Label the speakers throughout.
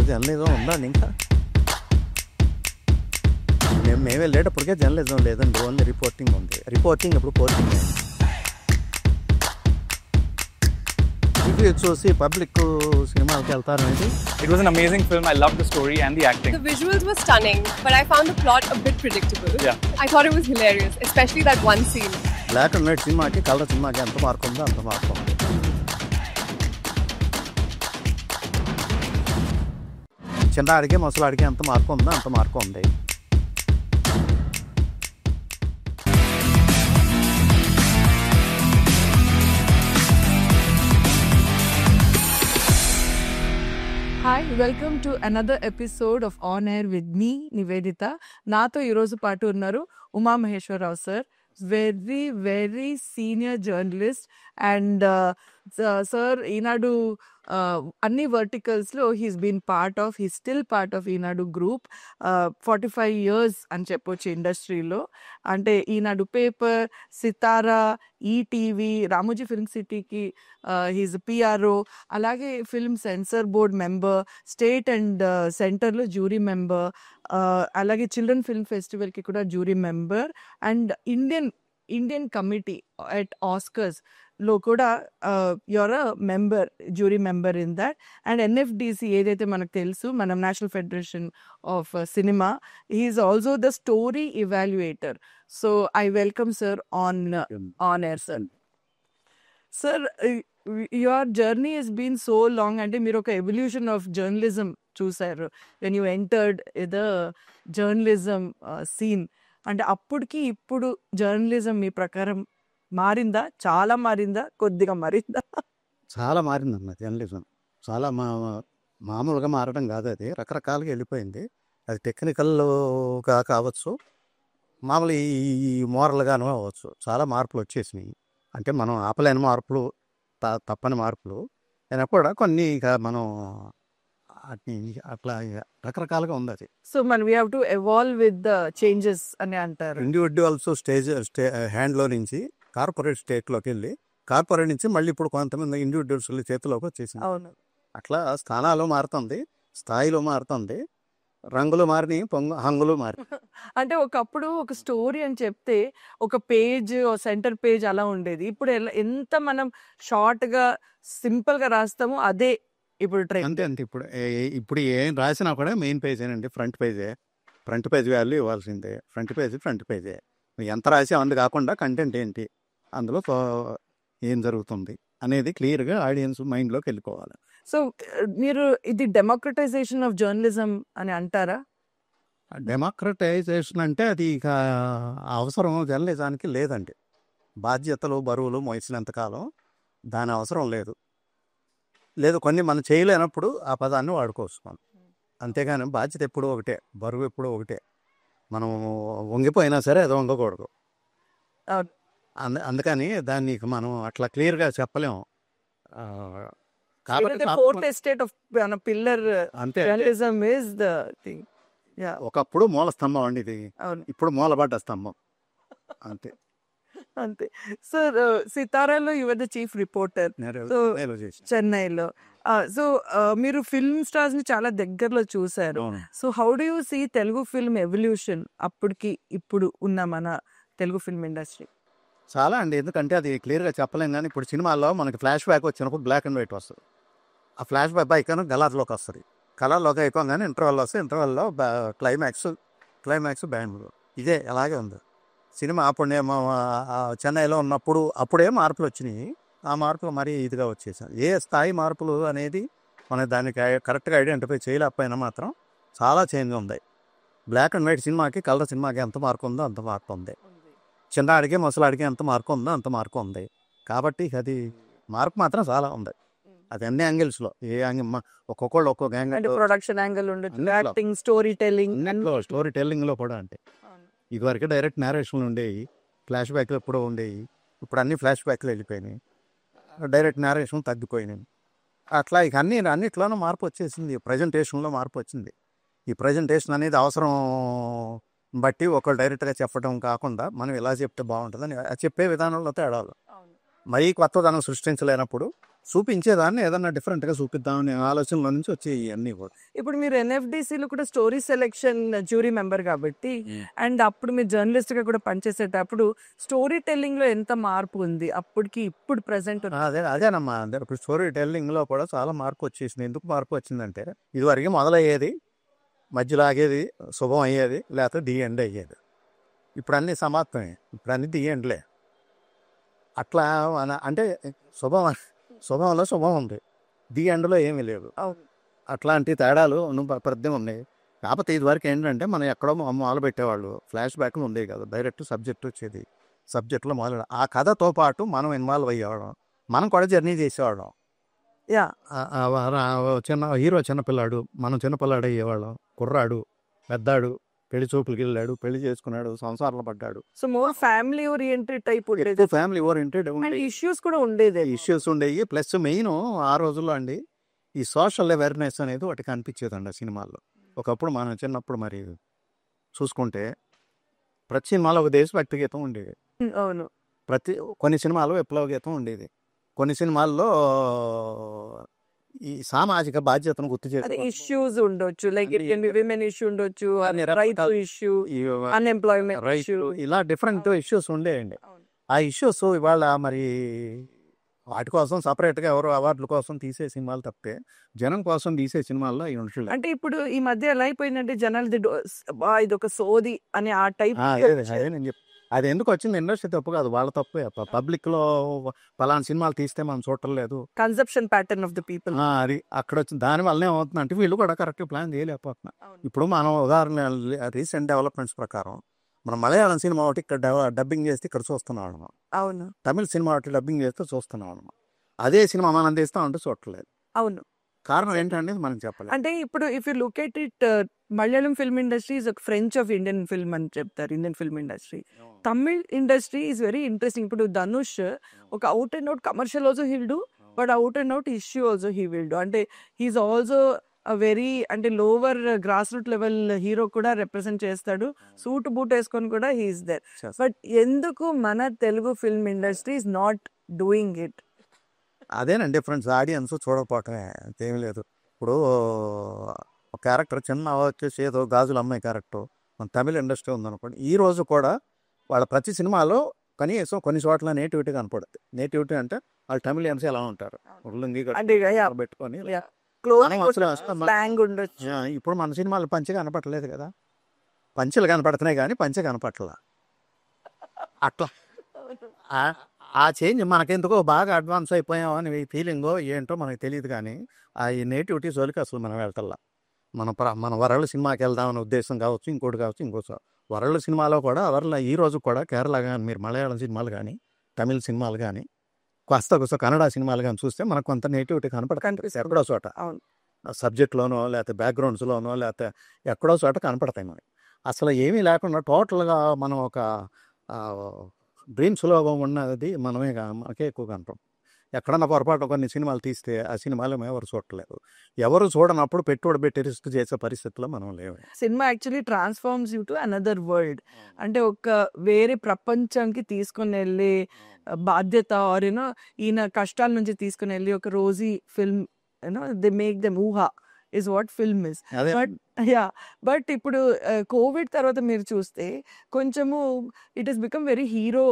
Speaker 1: Journalism ఉందండి ఇంకా. మేము వెళ్ళేటప్పటికే జర్నలిజం లేదండి, ఓన్లీ రిపోర్టింగ్ ఉంది. రిపోర్టింగ్ ఇప్పుడు పోర్టింగ్ చూసి పబ్లిక్ సినిమాకి వెళ్తారనేది.
Speaker 2: It was an amazing film. I loved the story and the acting.
Speaker 3: The visuals were stunning, but I found the plot a bit predictable.
Speaker 2: Yeah.
Speaker 3: I thought it was hilarious, especially that one scene.
Speaker 1: Black and white సినిమాకి colour సినిమాకి ఎంత మార్పు ఉందో అంత మార్పు ఉంది. చిన్నాడికి ముసలాడికి ఎంత మార్పు ఉందో అంత మార్పు ఉంది.
Speaker 4: Hi, welcome to another episode of On Air with me, Nivedita. నాతో ఈరోజు పాటు ఉన్నారు Uma Maheswararao sir, very senior journalist. And sir Eenadu అన్ని వర్టికల్స్లో he's been part of, he still part of Eenadu group. 45 years అని చెప్పొచ్చు ఇండస్ట్రీలో. అంటే Eenadu paper, Sitara, ETV, Ramoji film సిటీకి హీజ్ పిఆర్ఓ, అలాగే film censor board member, state and సెంటర్లో జ్యూరీ మెంబర్, అలాగే చిల్డ్రన్ ఫిల్మ్ ఫెస్టివల్కి కూడా jury member, and Indian committee at Oscars లో కూడా you were a member, jury member in that. And NFDC ఏదైతే మనకు తెలుసు, మనం national federation of cinema, he's also the story evaluator. So I welcome sir on air sir. Sir, your journey has been so long. అంటే మీరు ఒక evolution of journalism చూసారు when you entered the journalism scene. అంటే అప్పటికి ఇప్పుడు journalism మీ ప్రకారం మారిందా? చాలా మారిందా? కొద్దిగా మారిందా?
Speaker 1: చాలా మారిందన్న జర్నలిజం. చాలా మామూలుగా మారడం కాదు, అది రకరకాలుగా వెళ్ళిపోయింది. అది టెక్నికల్గా కావచ్చు, మామూలు ఈ మోరల్గానూ అవ్వచ్చు. చాలా మార్పులు వచ్చేసినాయి. అంటే మనం ఆపలేని మార్పులు, తప్పని మార్పులు అయినప్పుడు కొన్ని ఇక మనం అట్లా రకరకాలుగా ఉంది అది.
Speaker 4: సో మనం we have to evolve with the changes అని అంటారు.
Speaker 1: ఇండివిజువల్స్ హ్యాండ్లో నుంచి కార్పొరేట్ స్టేట్లోకి వెళ్ళి, కార్పొరేట్ నుంచి మళ్ళీ ఇప్పుడు కొంతమంది ఇండివిజువల్స్ చేతిలోకి వచ్చేసింది.
Speaker 4: అవును,
Speaker 1: అట్లా స్థానాలు మారుతుంది, స్థాయిలో మారుతుంది, రంగులు మారినాయి, హంగులు మారి.
Speaker 4: అంటే ఒకప్పుడు ఒక స్టోరీ అని చెప్తే ఒక పేజ్, సెంటర్ పేజ్ అలా ఉండేది. ఇప్పుడు ఎంత మనం షార్ట్ గా సింపుల్ గా రాస్తామో అదే ఇప్పుడు
Speaker 1: అంతే. ఇప్పుడు ఏం రాసినా కూడా మెయిన్ పేజేనండి, ఫ్రంట్ పేజ్ వాల్యూ ఇవ్వాల్సిందే. ఫ్రంట్ పేజే ఎంత రాసి అందు కాకుండా కంటెంట్ ఏంటి, అందులో ఏం జరుగుతుంది అనేది క్లియర్గా ఆడియన్స్ మైండ్లోకి వెళ్ళిపోవాలి.
Speaker 4: సో మీరు ఇది డెమోక్రటైజేషన్ ఆఫ్ జర్నలిజం అని అంటారా?
Speaker 1: డెమోక్రటైజేషన్ అంటే అది ఇక అవసరం జర్నలిజానికి లేదండి. బాధ్యతలు, బరువులు మోసినంతకాలం దాని అవసరం లేదు. కొన్ని మనం చేయలేనప్పుడు ఆ పదాన్ని వాడుకోవచ్చు మనం. అంతేగాని బాధ్యత ఎప్పుడూ ఒకటే, బరువు ఎప్పుడూ ఒకటే. మనం వంగిపోయినా సరే అది వంగకూడదు. అందుకని దాన్ని మనం అట్లా క్లియర్గా చెప్పలేము. ఒకప్పుడు మూల స్తంభం అండి ఇది, ఇప్పుడు మూలబడ్డ స్తంభం. అంతే.
Speaker 4: సార్, సితారాలో యువర్ ద చీఫ్ రిపోర్టర్ చెన్నైలో. సో మీరు ఫిల్మ్ స్టార్స్ ని చాలా దగ్గరలో చూసారు. So how do you see Telugu film evolution అప్పటికి ఇప్పుడు ఉన్న మన తెలుగు ఫిల్మ్ ఇండస్ట్రీ?
Speaker 1: చాలా అండి, ఎందుకంటే అది క్లియర్గా చెప్పలేం. కానీ ఇప్పుడు సినిమాల్లో మనకి ఫ్లాష్ బ్యాక్ వచ్చినప్పుడు బ్లాక్ అండ్ వైట్ వస్తుంది. ఆ ఫ్లాష్ బ్యాక్ అయిపోయినా కలర్లోకి వస్తుంది. కలర్లోకి అయిపోగానే ఇంటర్వెల్ వస్తుంది. ఇంటర్వెల్లో క్లైమాక్స్ బ్యాండ్. ఇదే అలాగే ఉంది సినిమా. అప్పుడేమో చెన్నైలో ఉన్నప్పుడు అప్పుడే మార్పులు వచ్చినాయి. ఆ మార్పులు మరీ ఇదిగా వచ్చేసాయి. ఏ స్థాయి మార్పులు అనేది మన దానికి కరెక్ట్గా ఐడెంటిఫై చేయలేకపోయినా మాత్రం చాలా చేంజ్ ఉంది. బ్లాక్ అండ్ వైట్ సినిమాకి కలర్ సినిమాకి ఎంత మార్పు ఉందో అంత మార్పు ఉంది. చిన్నాడికి ముసలాడికి ఎంత మార్పు ఉందో అంత మార్పు ఉంది. కాబట్టి అది మార్పు మాత్రం చాలా ఉంది. అది అన్ని యాంగిల్స్లో, ఏ యాంగిల్ ఒక్కొక్కళ్ళు ఒక్కొక్క యాంగిల్,
Speaker 4: ప్రొడక్షన్ యాంగిల్ ఉండొచ్చు, యాక్టింగ్, స్టోరీ
Speaker 1: టెల్లింగ్లో కూడా. అంటే ఇదివరకు డైరెక్ట్ నేరేషన్లు ఉండేవి, ఫ్లాష్ బ్యాక్లు ఎప్పుడో ఉండేవి. ఇప్పుడు అన్ని ఫ్లాష్ బ్యాక్లు వెళ్ళిపోయినాయి, డైరెక్ట్ నేరేషన్ తగ్గిపోయినాయి. అట్లా ఇక అన్నిట్లోనూ మార్పు వచ్చేసింది. ప్రజెంటేషన్లో మార్పు వచ్చింది. ఈ ప్రజెంటేషన్ అనేది అవసరం బట్టి ఒకళ్ళు డైరెక్ట్గా చెప్పడం కాకుండా మనం ఎలా చెప్తే బాగుంటుందని చెప్పే విధానంలో తేడాలు. మరీ కొత్తదనం సృష్టించలేనప్పుడు చూపించేదాన్ని ఏదన్నా డిఫరెంట్గా చూపిద్దామనే ఆలోచనలో నుంచి వచ్చే ఇవన్నీ కూడా.
Speaker 4: ఇప్పుడు మీరు ఎన్ఎఫ్డిసిలో కూడా స్టోరీ సెలెక్షన్ జ్యూరీ మెంబర్ కాబట్టి అండ్ అప్పుడు మీరు జర్నలిస్ట్ గా కూడా పనిచేసేటప్పుడు స్టోరీ టెల్లింగ్ లో ఎంత మార్పు ఉంది అప్పటికి ఇప్పుడు ప్రెసెంట్?
Speaker 1: అదేనమ్మా, అంటే ఇప్పుడు స్టోరీ టెల్లింగ్లో కూడా చాలా మార్పు వచ్చేసింది. ఎందుకు మార్పు వచ్చిందంటే ఇదివరకు మొదలయ్యేది, మధ్యలో ఆగేది, శుభం అయ్యేది, లేకపోతే ది ఎండ్ అయ్యేది. ఇప్పుడు అన్నీ సమాప్తమే, ఇప్పుడు అన్నీ ది ఎండ్లే. అట్లా అంటే శుభంలో శుభం ఉంది, ది ఎండ్లో ఏమీ లేదు.
Speaker 4: అవును.
Speaker 1: అట్లాంటి తేడాలు ప్రతి ఉన్నాయి. కాకపోతే ఇదివరకు ఏంటంటే మనం ఎక్కడో మొదలు పెట్టేవాళ్ళు, ఫ్లాష్ బ్యాక్లు ఉండేవి కదా, డైరెక్ట్ సబ్జెక్ట్ వచ్చేది, సబ్జెక్ట్లో మొదలు ఆ కథతో పాటు మనం ఇన్వాల్వ్ అయ్యేవాళ్ళం, మనం కూడా జర్నీ చేసేవాళ్ళం.
Speaker 4: యా,
Speaker 1: చిన్న హీరో చిన్నపిల్లాడు, మనం చిన్నపిల్లాడు అయ్యేవాళ్ళం, కుర్రాడు పెద్దాడు, పెళ్లి చూపులకి వెళ్ళాడు, పెళ్లి చేసుకున్నాడు, సంసారంలో పడ్డాడు.
Speaker 4: So more family oriented type ఉండేది,
Speaker 1: ఫ్యామిలీ ఓరియంటెడ్
Speaker 4: అండ్ ఇష్యూస్ కూడా ఉండేది.
Speaker 1: ఇష్యూస్ ఉండేవి. ప్లస్ మెయిన్ ఆ రోజుల్లో అండి ఈ సోషల్ అవేర్నెస్ అనేది ఒకటి కనిపించేదండి ఆ సినిమాల్లో. ఒకప్పుడు మనం చిన్నప్పుడు మరి చూసుకుంటే ప్రతి సినిమాలో ఒక దేశభక్తి గీతం ఉండేది,
Speaker 4: అవును.
Speaker 1: కొన్ని సినిమాల్లో విప్లవ గీతం ఉండేది, కొన్ని సినిమాల్లో ఈ సామాజిక బాధ్యతను గుర్తు
Speaker 4: అదే
Speaker 1: చేసే
Speaker 4: ఇష్యూస్ ఉండొచ్చు, like it can be women issue ఉండొచ్చు,
Speaker 1: అన్ని
Speaker 4: రైతు
Speaker 1: రకాల
Speaker 4: ఇష్యూ, అన్ఎంప్లాయ్మెంట్ ఇష్యూ,
Speaker 1: ఇలా డిఫరెంట్ ఇష్యూస్ ఉండేయండి.
Speaker 4: అవును.
Speaker 1: ఆ ఇష్యూస్ ఇవాళ మరి వాటి కోసం సపరేట్గా ఎవరు అవార్డుల కోసం తీసే సినిమాలు తప్పితే జనం కోసం తీసే సినిమాల్లో అవి ఉండలేదు.
Speaker 4: అంటే ఇప్పుడు ఈ మధ్య ఎలా అయిపోయిందంటే జనాలు ఇది ఒక సోది అని ఆ టైప్
Speaker 1: అదే నేను అది ఎందుకు వచ్చింది, ఇండస్ట్రీ తప్పు కాదు, వాళ్ళ తప్పే. పబ్లిక్లో పలానా సినిమాలు తీస్తే మనం చూడటం లేదు,
Speaker 4: conception pattern of the people.
Speaker 1: అది అక్కడ వచ్చింది. దానివల్ల ఏమవుతుంది అంటే వీళ్ళు కూడా కరెక్ట్ ప్లాన్ చేయలేకపోతున్నారు. ఇప్పుడు మనం ఉదాహరణ రీసెంట్ డెవలప్మెంట్స్ ప్రకారం మనం మలయాళం సినిమా ఒకటి ఇక్కడ డబ్బింగ్ చేస్తే ఇక్కడ చూస్తున్నాం,
Speaker 4: అవును.
Speaker 1: తమిళ సినిమా ఒకటి డబ్బింగ్ చేస్తే చూస్తున్నాం, అదే సినిమా మనం తీస్తామంటే చూడట్లేదు.
Speaker 4: అవును.
Speaker 1: కారణం ఏంటంటే మనం చెప్పలేదు.
Speaker 4: అంటే ఇప్పుడు if you look at it, Malayalam film industry is ఒక ఫ్రెంచ్ ఆఫ్ ఇండియన్ ఫిల్మ్ అని చెప్తారు, Indian film industry. Tamil industry is very interesting. ఇప్పుడు ధనుష్ ఒక out and out commercial also he'll do, but out and out issue also he will do. అంటే he's also very అంటే lower grass root level hero కూడా represent చేస్తాడు, suit boot వేసుకొని కూడా he's there. But ఎందుకు మన Telugu film industry is not doing it?
Speaker 1: అదేనండి difference, audience చూడకపోవటమే, ఏమీ లేదు. ఇప్పుడు ఒక క్యారెక్టర్ చిన్న వచ్చేసి ఏదో గాజులు అమ్మాయి క్యారెక్టర్ మన తమిళ ఇండస్ట్రీ ఉందనుకోండి, ఈ రోజు కూడా వాళ్ళ ప్రతి సినిమాలో కనీసం కొన్ని చోట్ల నేటివిటీ కనపడుతుంది. నేటివిటీ అంటే వాళ్ళు తమిళియన్స్ ఎలా ఉంటారు, లుంగి పెట్టుకొని. ఇప్పుడు మన సినిమాలు పంచె కనపడలేదు కదా, పంచెలు కనపడుతున్నాయి కానీ పంచె కనపడలా. అట్లా ఆ చేంజ్ మనకెందుకో బాగా అడ్వాన్స్ అయిపోయాం అని ఫీలింగో ఏంటో మనకు తెలియదు, కానీ ఆ ఈ నేటివిటీ జోలికి అసలు మనం వెళ్తల్లా. మన వరల్డ్ సినిమాకి వెళ్దామనే ఉద్దేశం కావచ్చు, ఇంకోటి కావచ్చు, ఇంకోటి. వరల్డ్ సినిమాలో కూడా ఈ రోజు కూడా కేరళ కానీ మీరు మలయాళం సినిమాలు కానీ తమిళ సినిమాలు కానీ కాస్త కన్నడ సినిమాలు కానీ చూస్తే మనకు కొంత నేటివిటీ కనపడుతుంది ఎక్కడో చోట, సబ్జెక్ట్లోనో లేకపోతే బ్యాక్గ్రౌండ్స్లోనో లేకపోతే ఎక్కడో చోట కనపడతాయి మనకి. అసలు ఏమీ లేకుండా టోటల్గా మనం ఒక డ్రీమ్స్లో ఉన్నది మనకే ఎక్కువ కనపడం. ఎక్కడన్నా పొరపాటు కొన్ని సినిమాలు తీస్తే ఆ సినిమాలు ఎవరు చూడలేదు, ఎవరు చూడనప్పుడు పెట్టుబడి పెట్టి రిస్క్ చేసే పరిస్థితిలో మనం లేవు.
Speaker 4: Cinema actually transforms you to another world. అంటే ఒక వేరే ప్రపంచానికి తీసుకుని వెళ్ళే బాధ్యత, ఆర్ యూనో ఈయన కష్టాల నుంచి తీసుకుని వెళ్ళి ఒక rosy film, you know they make them ఊహా is what film is. But ఇప్పుడు కోవిడ్ తర్వాత మీరు చూస్తే కొంచెము it is become very hero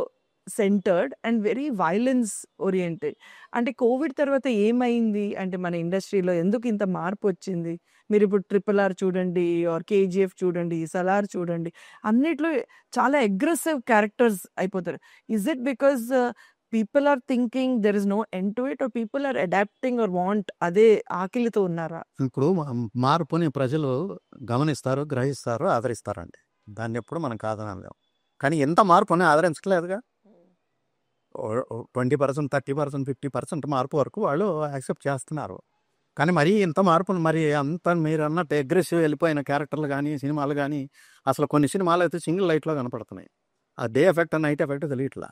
Speaker 4: centered and very violence oriented. అంటే కోవిడ్ తర్వాత ఏమైంది అంటే మన ఇండస్ట్రీలో ఎందుకు ఇంత మార్పు వచ్చింది? మీరు ఇప్పుడు RRR చూడండి, ఆర్ KGF చూడండి, సలార్ చూడండి, అన్నిట్లో చాలా అగ్రెసివ్ క్యారెక్టర్స్ అయిపోతారు. Is it because people are thinking there is no end to it, or people are adapting or want అదే ఆకలితో ఉన్నారా?
Speaker 1: ఇప్పుడు మార్పుని ప్రజలు గమనిస్తారు, గ్రహిస్తారు, ఆదరిస్తారండి. దాన్ని ఎప్పుడు మనం కాదనలేము. కానీ ఎంత మార్పుని ఆదరించలేదుగా. 20%, 30%, 50% మార్పు వరకు వాళ్ళు యాక్సెప్ట్ చేస్తున్నారు. కానీ మరీ ఇంత మార్పును మరి అంత మీరు అన్నట్టు అగ్రెసివ్ వెళ్ళిపోయిన క్యారెక్టర్లు కానీ సినిమాలు కానీ అసలు కొన్ని సినిమాలు అయితే సింగిల్ లైట్లో కనపడుతున్నాయి. ఆ డే ఎఫెక్ట్ నైట్ ఎఫెక్ట్ తెలియట్లా.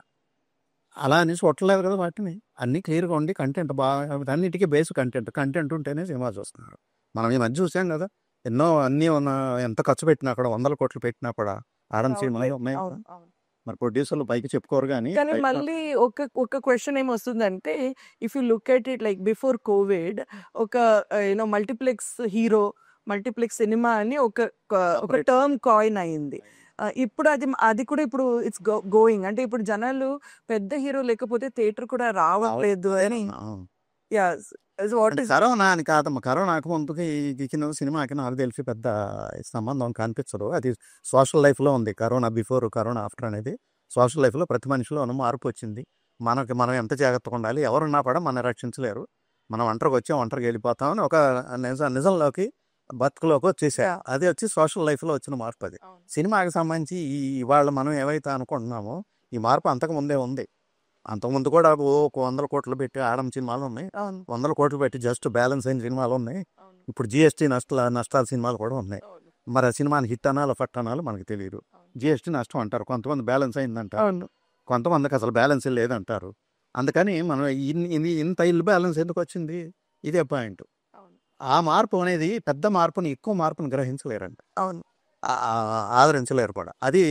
Speaker 1: అలా అని చూడలేదు కదా వాటిని. అన్నీ క్లియర్గా ఉండి కంటెంట్ బాగా, అన్నిటికీ బేస్ కంటెంట్ ఉంటేనే సినిమా చూస్తున్నారు. మనం ఈ మధ్య చూసాం కదా, ఎన్నో అన్నీ ఎంత ఖర్చు పెట్టినా కూడా 100 కోట్లు పెట్టినా కూడా ఆడని సినిమాలు ఉన్నాయి. మరి ప్రొడ్యూసర్లు పైకి చెప్పుకోరు కానీ
Speaker 4: కానీ మళ్ళీ ఒక క్వశ్చన్ ఏమొస్తుందంటే if you look at it like before COVID ఒక యూనో మల్టీప్లెక్స్ సినిమా అని ఒక టర్మ్ కాయిన్ అయింది. ఇప్పుడు అది కూడా ఇప్పుడు ఇట్స్ గోయింగ్ అంటే ఇప్పుడు జనాలు పెద్ద హీరో లేకపోతే థియేటర్ కూడా రావట్లేదు అని. వాట్ ఇస్
Speaker 1: కరోనా అని కాదమ్మా, కరోనాకు ముందుకి సినిమాకి నాకు తెలిసి పెద్ద సంబంధం కనిపించదు. అది సోషల్ లైఫ్లో ఉంది. కరోనా బిఫోర్ కరోనా ఆఫ్టర్ అనేది సోషల్ లైఫ్లో ప్రతి మనిషిలోనూ మార్పు వచ్చింది. మనం ఎంత జాగ్రత్తగా ఉండాలి, ఎవరున్నా కూడా మనం రక్షించలేరు, మనం ఒంటరికి వెళ్ళిపోతామని ఒక నిజంలోకి బతుకులోకి వచ్చేసా. అది వచ్చి సోషల్ లైఫ్లో వచ్చిన మార్పు. అది సినిమాకి సంబంధించి ఇవాళ మనం ఏవైతే అనుకుంటున్నామో ఈ మార్పు అంతకు ముందే ఉంది. అంతకుముందు కూడా 100 కోట్లు పెట్టి ఆడడం సినిమాలు ఉన్నాయి, 100 కోట్లు పెట్టి జస్ట్ బ్యాలెన్స్ అయిన సినిమాలు ఉన్నాయి. ఇప్పుడు జిఎస్టీ నష్టాల సినిమాలు కూడా ఉన్నాయి. మరి ఆ సినిమాని హిట్ అనాలో ఫట్ అనాలో మనకు తెలియదు. జిఎస్టీ నష్టం అంటారు, కొంతమంది బ్యాలెన్స్ అయిందంటారు, కొంతమందికి అసలు బ్యాలెన్స్ లేదంటారు. అందుకని మనం ఇంత ఇల్లు బ్యాలెన్స్ ఎందుకు వచ్చింది, ఇదే పాయింట్. ఆ మార్పు అనేది పెద్ద మార్పుని, ఎక్కువ మార్పుని గ్రహించలేరండి, ఆదరించలేరు కూడా. అది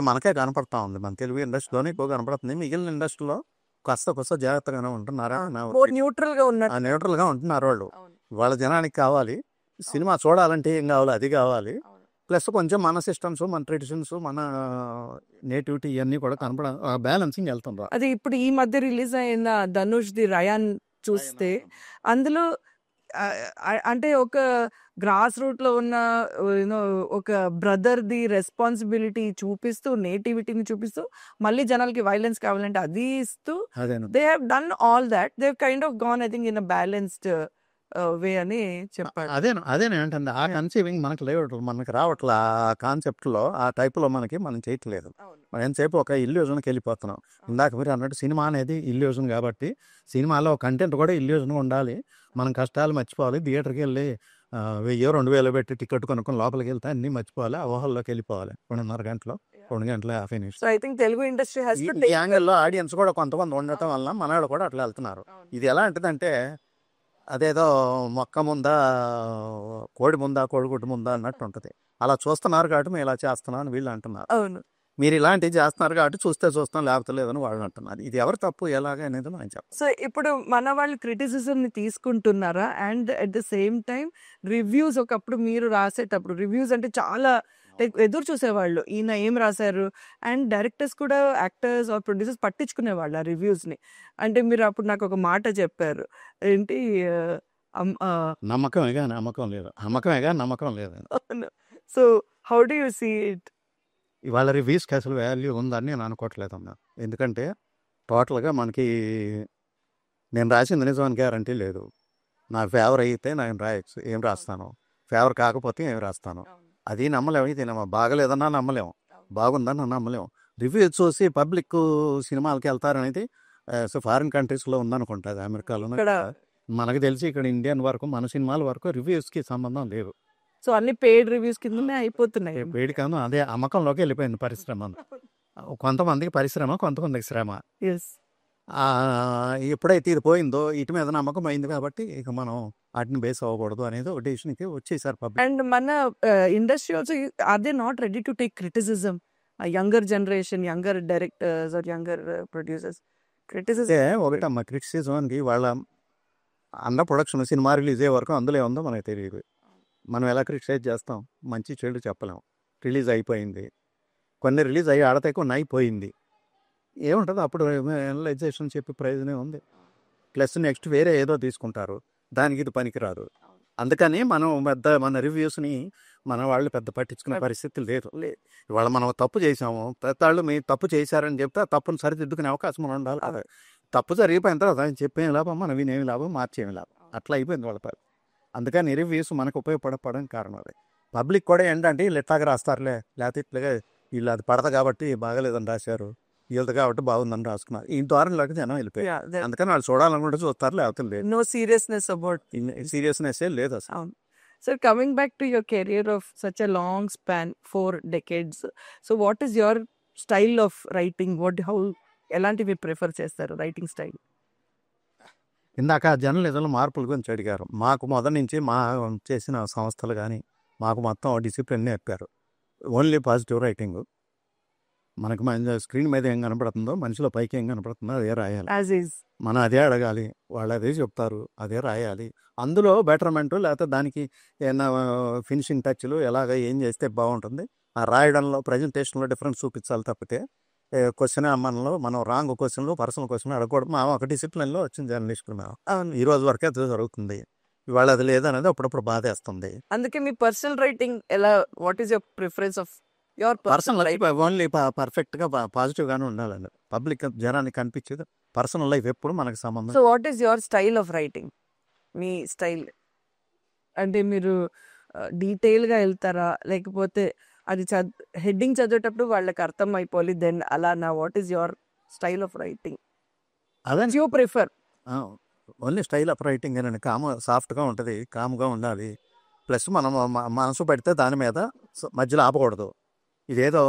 Speaker 1: మనకే కనపడతా ఉంది. మన తెలుగు ఇండస్ట్రీలోనే ఎక్కువ కనపడుతుంది. మిగిలిన ఇండస్ట్రీలో కొస్త జాగ్రత్తగానే ఉంటున్నారా, న్యూట్రల్ గా ఉంటున్నారు వాళ్ళు. వాళ్ళ జనానికి కావాలి సినిమా చూడాలంటే ఏం కావాలి, అది కావాలి. ప్లస్ కొంచెం మన సిస్టమ్స్, మన ట్రెడిషన్స్, మన నేటివిటీ ఇవన్నీ కూడా బ్యాలెన్సింగ్ వెళ్తున్నారు.
Speaker 4: అది ఇప్పుడు ఈ మధ్య రిలీజ్ అయిన ధనుష్ ది రయాన్ చూస్తే అందులో అంటే ఒక గ్రాస్ రూట్ లో ఉన్న యూనో ఒక బ్రదర్ ది రెస్పాన్సిబిలిటీ చూపిస్తూ, నేటివిటీని చూపిస్తూ, మళ్ళీ జనాలకి వైలెన్స్ కావాలంటే అది ఇస్తూ, they have done all that. They kind of gone I think in balanced way అని చెప్పాడు.
Speaker 1: అదేనంటే ఆ కన్సీవింగ్ మనకు లేదు, మనకు రావట్లే. ఆ కాన్సెప్ట్ లో ఆ టైప్ లో మనం చేయట్లేదు. మనం ఎంతసేపు ఒక ఇల్యూజన్కి వెళ్ళిపోతున్నాం. ఇందాక మీరు అన్నట్టు సినిమా అనేది ఇల్యూజన్ కాబట్టి సినిమాలో కంటెంట్ కూడా ఇల్యూజన్ ఉండాలి. మనం కష్టాలు మర్చిపోవాలి. థియేటర్కి వెళ్ళి 1000-2000 పెట్టి టికెట్ కొనుక్కొని లోపలికి వెళ్తే అన్ని మర్చిపోవాలి, ఆ ఊహల్లోకి వెళ్ళిపోవాలి. 2.5 గంటలో 2 గంటల 50 నిమిషం.
Speaker 4: So I think Telugu industry has to
Speaker 1: ఈ యాంగిల్లో ఆడియన్స్ కూడా కొంతమంది ఉండటం వల్ల మనవాళ్ళు కూడా అట్లా వెళ్తున్నారు. ఇది ఎలా అంటదంటే అదేదో మొక్క ముందా కోడిగుడ్డు ముందా అన్నట్టు ఉంటుంది. అలా చూస్తున్నారు కాబట్టి మేము ఇలా చేస్తున్నాం అని వీళ్ళు అంటున్నారు.
Speaker 4: అవును,
Speaker 1: మీరు ఇలాంటివి చేస్తున్నారు కాబట్టి చూస్తాం, లేకపోతే లేదని వాళ్ళు అంటున్నారు. ఇది ఎవరు తప్పు ఎలాగ అనేది మనం చెప్పాలి.
Speaker 4: సో ఇప్పుడు మన వాళ్ళు క్రిటిసిజం ని తీసుకుంటున్నారా? And at the same time reviews, ఒకప్పుడు మీరు రాసేటప్పుడు రివ్యూస్ అంటే చాలా ఎదురు చూసేవాళ్ళు, ఈయన ఏం రాశారు. అండ్ డైరెక్టర్స్ కూడా యాక్టర్స్ ఆర్ ప్రొడ్యూసర్స్ పట్టించుకునేవాళ్ళు ఆ రివ్యూస్ ని. అంటే మీరు అప్పుడు నాకు ఒక మాట చెప్పారు, ఏంటి
Speaker 1: నమ్మకమేగా నమ్మకం లేదు.
Speaker 4: So how do you see it?
Speaker 1: ఇవాళ రివ్యూస్కి అసలు వాల్యూ ఉందని నేను అనుకోవట్లేదు అన్న. ఎందుకంటే టోటల్గా మనకి నేను రాసింది నిజమని గ్యారంటీ లేదు. నా ఫేవర్ అయితే నేను రాయచ్చు, ఏం రాస్తాను, ఫేవర్ కాకపోతే ఏం రాస్తాను, అది నమ్మలేము. ఇది బాగలేదన్నా నమ్మలేము, బాగుందన్నా నమ్మలేము. రివ్యూ చూసి పబ్లిక్ సినిమాలకి వెళ్తారనేది ఫారిన్ కంట్రీస్లో ఉందనుకుంటుంది, అమెరికాలో. మనకు తెలిసి ఇక్కడ ఇండియన్ వరకు, మన సినిమాల వరకు రివ్యూస్కి సంబంధం లేదు.
Speaker 4: సో అన్ని పెయిడ్ రివ్యూస్ కిందనే అయిపోతున్నాయి.
Speaker 1: పెయిడ్ కాదు, అదే అమ్మకంలోకి వెళ్ళిపోయింది పరిశ్రమ. కొంతమందికి పరిశ్రమ, కొంతమందికి శ్రమ. ఎప్పుడైతే ఇది పోయిందో ఇటు మీద నమ్మకం అయింది కాబట్టి ఇక మనం వాటిని బేస్ అవ్వకూడదు అనేది ఒక డెసిషన్కి వచ్చేసారు పబ్లిక్.
Speaker 4: అండ్ మన industry also are they not ready to take criticism? Younger generation, younger directors or younger producers criticism
Speaker 1: ఒకటమ్మా. క్రిటిసిజంకి వాళ్ళ అన్న ప్రొడక్షన్ సినిమా రిలీజ్ అయ్యే వరకు అందులో ఉందో మనకు తెలియదు. మనం ఎలా క్రిటిసైజ్ చేస్తాం, మంచి చెడు చెప్పలేము. రిలీజ్ అయిపోయింది, కొన్ని రిలీజ్ అయ్యి ఆడతాయి, కొన్ని అయిపోయింది, ఏముంటుంది అప్పుడు అనలైజేషన్ చెప్పి ప్రయోజనం ఉంది. ప్లస్ నెక్స్ట్ వేరే ఏదో తీసుకుంటారు, దానికి ఇది పనికిరాదు. అందుకని మన రివ్యూస్ని మన వాళ్ళు పెద్ద పట్టించుకునే పరిస్థితి లేదు. ఇవాళ మనం తప్పు చేసాము, పెద్దవాళ్ళు మీరు తప్పు చేశారని చెప్తే తప్పును సరిదిద్దుకునే అవకాశం ఉండాలి. అదే తప్పు జరిగిపోయిన తర్వాత ఆయన చెప్పేం లాభం, మనం వినేమి లాభం, మార్చేమి లాభం, అట్లా అయిపోయింది వాళ్ళ పని. అందుకని రివ్యూస్ మనకు ఉపయోగపడడానికి కారణం అది. పబ్లిక్ కూడా ఏంటంటే వీళ్ళు ఎట్లాగా రాస్తారులే, లేకపోతే ఇట్లాగా వీళ్ళు అది పడత కాబట్టి బాగలేదని రాశారు, వీళ్ళది కాబట్టి బాగుందని రాసుకున్నారు, ఈ ద్వారంలోకి జనం వెళ్ళిపోయారు. అందుకని వాళ్ళు చూడాలనుకుంటే చూస్తారు, లేకపోతే లేదు.
Speaker 4: నో సీరియస్నెస్ అబౌట్
Speaker 1: సీరియస్నెస్ లేదు అసలు.
Speaker 4: అవును. Sir, coming back to your career of such a long span, 4 decades, so what is your style of writing? ఎలాంటి మీరు ప్రిఫర్ చేస్తారు రైటింగ్ స్టైల్?
Speaker 1: ఇందాక జర్నలిజంలో మార్పుల గురించి అడిగారు. మాకు మొదటి నుంచి మా చేసిన సంస్థలు కానీ మాకు మొత్తం డిసిప్లిన్ నేర్పారు. Only positive writing. మనకు మన స్క్రీన్ మీద ఏం కనపడుతుందో మనిషిలో పైకి ఏం కనపడుతుందో అదే రాయాలి.
Speaker 4: As is.
Speaker 1: మనం అదే అడగాలి, వాళ్ళు అదే చెప్తారు, అదే రాయాలి. అందులో బెటర్మెంట్ లేకపోతే దానికి ఏమైనా ఫినిషింగ్ టచ్లు ఎలాగ ఏం చేస్తే బాగుంటుంది ఆ రాయడంలో ప్రజెంటేషన్లో డిఫరెన్స్ చూపించాలి తప్పితే క్వశ్చన్ మనలో మనం రాంగ్ క్వశ్చన్లు పర్సనల్ క్వశ్చన్ అడగకూడదు. మా ఒక డిసిప్లిన్లో వచ్చింది జర్నలిస్టులు మేము.
Speaker 4: అవును.
Speaker 1: ఈ రోజు వరకే అది జరుగుతుంది. ఇవాళ అది లేదనేది అప్పుడప్పుడు బాధేస్తుంది.
Speaker 4: అందుకే మీ పర్సనల్ రైటింగ్ ఎలా, what is your preference of your
Speaker 1: personal life only పర్ఫెక్ట్గా పాజిటివ్గానే ఉండాలండి. పబ్లిక్ జనానికి కనిపించేది పర్సనల్ లైఫ్ ఎప్పుడు మనకు సంబంధం.
Speaker 4: So what is your style of writing? Me style అంటే మీరు డీటెయిల్గా వెళ్తారా, లేకపోతే అది హెడ్డింగ్ చదివేటప్పుడు వాళ్ళకి అర్థం అయిపోవాలి దెన్ అలా నా, what is your style of writing?
Speaker 1: అదే
Speaker 4: you prefer?
Speaker 1: Only style of writing ఏనండి. సాఫ్ట్గా ఉంటుంది, కామ్గా ఉండాలి. ప్లస్ మనం మనసు పెడితే దాని మీద మధ్యలో ఆపకూడదు. ఇదేదో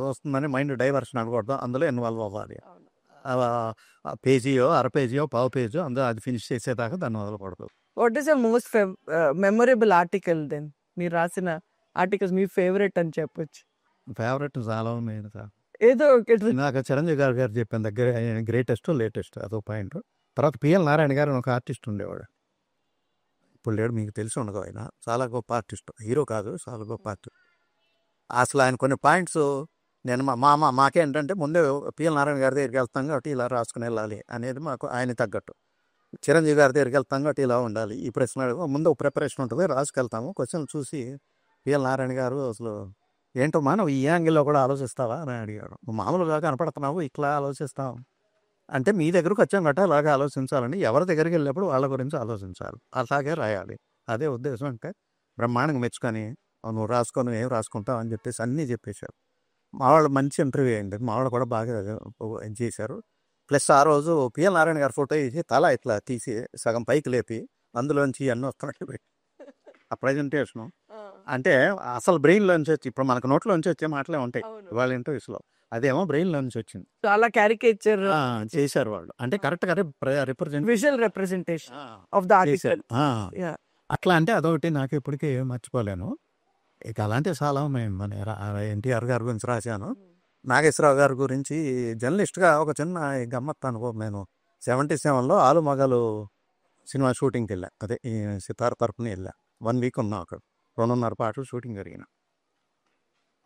Speaker 1: వస్తుందని మైండ్ డైవర్షన్ అనకూడదు, అందులో ఇన్వాల్వ్ అవ్వాలి. పేజీయో అర పేజీయో పావు పేజో అందులో అది ఫినిష్ చేసేదాకా దాన్ని వదలకూడదు.
Speaker 4: What is your most memorable article then? మీరు రాసిన ఆర్టికల్స్ మీ ఫేవరెట్ అని చెప్పొచ్చు.
Speaker 1: ఫేవరెట్ చాలా ఉన్నాయి సార్.
Speaker 4: ఏదో ఒకటి.
Speaker 1: నాకు చిరంజీవి గారు చెప్పిన దగ్గర గ్రేటెస్ట్ లేటెస్ట్ అదొక పాయింట్. తర్వాత పిఎల్ నారాయణ గారు ఒక ఆర్టిస్ట్ ఉండేవాడు, ఇప్పుడు లేడు, మీకు తెలిసి ఉండదు. ఆయన చాలా గొప్ప ఆర్టిస్ట్, హీరో కాదు, చాలా గొప్ప ఆర్టిస్ట్. అసలు ఆయన కొన్ని పాయింట్స్ నేను మాకేంటంటే ముందే పిఎల్ నారాయణ గారి దగ్గరికి వెళ్తాం కాబట్టి ఇలా రాసుకుని వెళ్ళాలి అనేది మాకు ఆయన తగ్గట్టు. చిరంజీవి గారి దగ్గరికి వెళ్తాం కాబట్టి ఇలా ఉండాలి, ఈ ప్రశ్న ముందు ప్రిపరేషన్ ఉంటుంది, రాసుకెళ్తాము. క్వశ్చన్ చూసి పిఎల్ నారాయణ గారు అసలు ఏంటో నువ్వు ఈ యాంగిల్లో కూడా ఆలోచిస్తావా అని అడిగాడు. మామూలుగా కనపడుతున్నావు, ఇట్లా ఆలోచిస్తావు అంటే మీ దగ్గరకు వచ్చాం గట్ట అలాగే ఆలోచించాలండి. ఎవరి దగ్గరికి వెళ్ళినప్పుడు వాళ్ళ గురించి ఆలోచించాలి, అలాగే రాయాలి. అదే ఉద్దేశం. అంటే బ్రహ్మాండంగా మెచ్చుకొని నువ్వు రాసుకొని ఏం రాసుకుంటావు అని చెప్పేసి అన్నీ చెప్పేశారు. మా వాళ్ళు మంచి ఇంటర్వ్యూ అయింది, మా వాళ్ళు కూడా బాగా చేశారు. ప్లస్ ఆ రోజు పిఎల్ నారాయణ గారి ఫోటో వేసి తల ఇట్లా తీసి సగం పైకి లేపి అందులోంచి అన్నీ వస్తున్నట్టు పెట్టి ఆ ప్రజెంటేషను అంటే అసలు బ్రెయిన్లోంచి వచ్చి, ఇప్పుడు మనకు నోట్లోంచి వచ్చే మాటలే ఉంటాయి వాళ్ళ ఇంటర్వ్యూస్లో, అదేమో బ్రెయిన్లోంచి వచ్చింది.
Speaker 4: చాలా క్యారికేచర్
Speaker 1: చేశారు వాళ్ళు. అంటే కరెక్ట్గా represent
Speaker 4: visual representation of the article.
Speaker 1: అట్లా అంటే అదొకటి నాకు ఇప్పటికీ మర్చిపోలేను. ఇక అలాంటి చాలా ఉన్నాయి. మన ఎన్టీఆర్ గారి గురించి రాశాను, నాగేశ్వరరావు గారి గురించి జర్నలిస్ట్గా ఒక చిన్న గమ్మత్తు అనుభవం. నేను 77లో ఆలు మగలు సినిమా షూటింగ్కి వెళ్ళా, అదే ఈ సితార తరపున వెళ్ళా. 1 వీక్ ఉన్నాం అక్కడ, 2.5 పాటలు షూటింగ్ జరిగిన.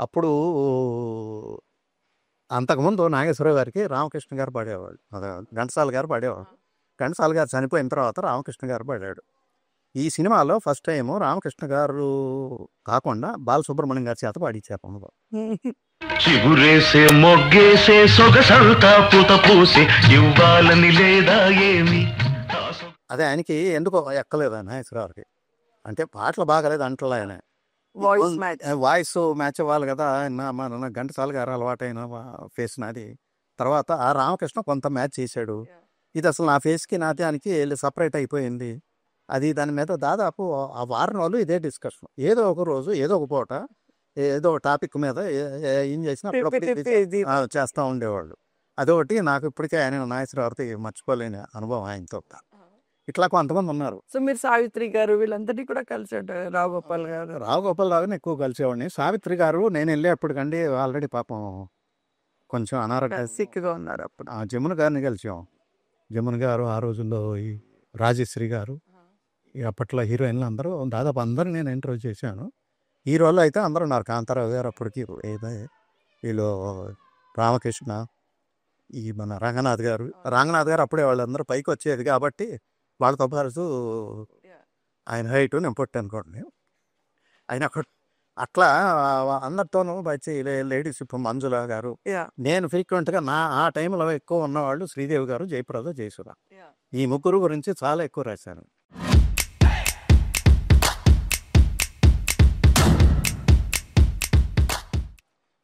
Speaker 1: అప్పుడు అంతకుముందు నాగేశ్వరరావు గారికి రామకృష్ణ గారు పాడేవాళ్ళు, ఘంటసాల గారు పాడేవాళ్ళు. ఘంటసాల గారు చనిపోయిన తర్వాత రామకృష్ణ గారు పాడాడు. ఈ సినిమాలో ఫస్ట్ టైం రామకృష్ణ గారు కాకుండా బాలసుబ్రహ్మణ్యం గారి చేత పాడించారు.
Speaker 5: చిగురేసే మొగ్గేసే సొగసంతా పూత పూసే ఇవ్వాలని లేదా ఏమి.
Speaker 1: అదే ఆయనకి ఎందుకో ఎక్కలేదు నాగేశ్వరరావుకి, అంటే పాటలు బాగాలేదు అంటలే. ఆయన వాయిస్ మ్యాచ్ అవ్వాలి కదా, మన ఘంటసాల గారు అలవాటైన ఫేస్ నాది. తర్వాత ఆ రామకృష్ణ కొంత మ్యాచ్ చేశాడు. ఇది అసలు నా ఫేస్కి నాట్యానికి సపరేట్ అయిపోయింది. అది దాని మీద దాదాపు ఆ వారం రోజులు ఇదే డిస్కషన్. ఏదో ఒక రోజు ఏదో ఒక పూట ఏదో ఒక టాపిక్ మీద ఏం చేసినా చేస్తూ ఉండేవాళ్ళు. అదొకటి నాకు ఇప్పటికే ఆయన నాగేశ్వరరావుతో మర్చిపోలేని అనుభవం ఆయనతో. ఇట్లా కొంతమంది ఉన్నారు.
Speaker 4: సో మీరు సావిత్రి గారు వీళ్ళందరినీ కూడా కలిసాడు, రావుగోపాల్ గారు.
Speaker 1: రావుగోపాల్ రావుని ఎక్కువ కలిసేవాడిని. సావిత్రి గారు నేను వెళ్ళేప్పటికండి ఆల్రెడీ పాపం కొంచెం అనారోగ్య
Speaker 4: సిక్గా ఉన్నారు అప్పుడు.
Speaker 1: జమున గారిని కలిసాం. జమున గారు ఆ రోజుల్లో ఈ రాజశ్రీ గారు, అప్పట్లో హీరోయిన్లు అందరూ దాదాపు అందరూ నేను ఇంటర్వ్యూ చేశాను. హీరోలు అయితే అందరూ ఉన్నారు. కాంతారావు గారు అప్పటికి, వీళ్ళు రామకృష్ణ, ఈ మన రంగనాథ్ గారు అప్పుడే వాళ్ళందరూ పైకి వచ్చేది కాబట్టి వాళ్ళతో పాటు ఆయన హైట్ నేను పొట్టి అనుకోండి. ఆయన అట్లా అందరితోనూ వచ్చి లేడీస్, ఇప్పుడు మంజుల గారు, నేను ఫ్రీక్వెంట్గా ఆ టైంలో ఎక్కువ ఉన్నవాళ్ళు శ్రీదేవి గారు, జయప్రద, జయసుధ, ఈ ముగ్గురు గురించి చాలా ఎక్కువ రాశాను.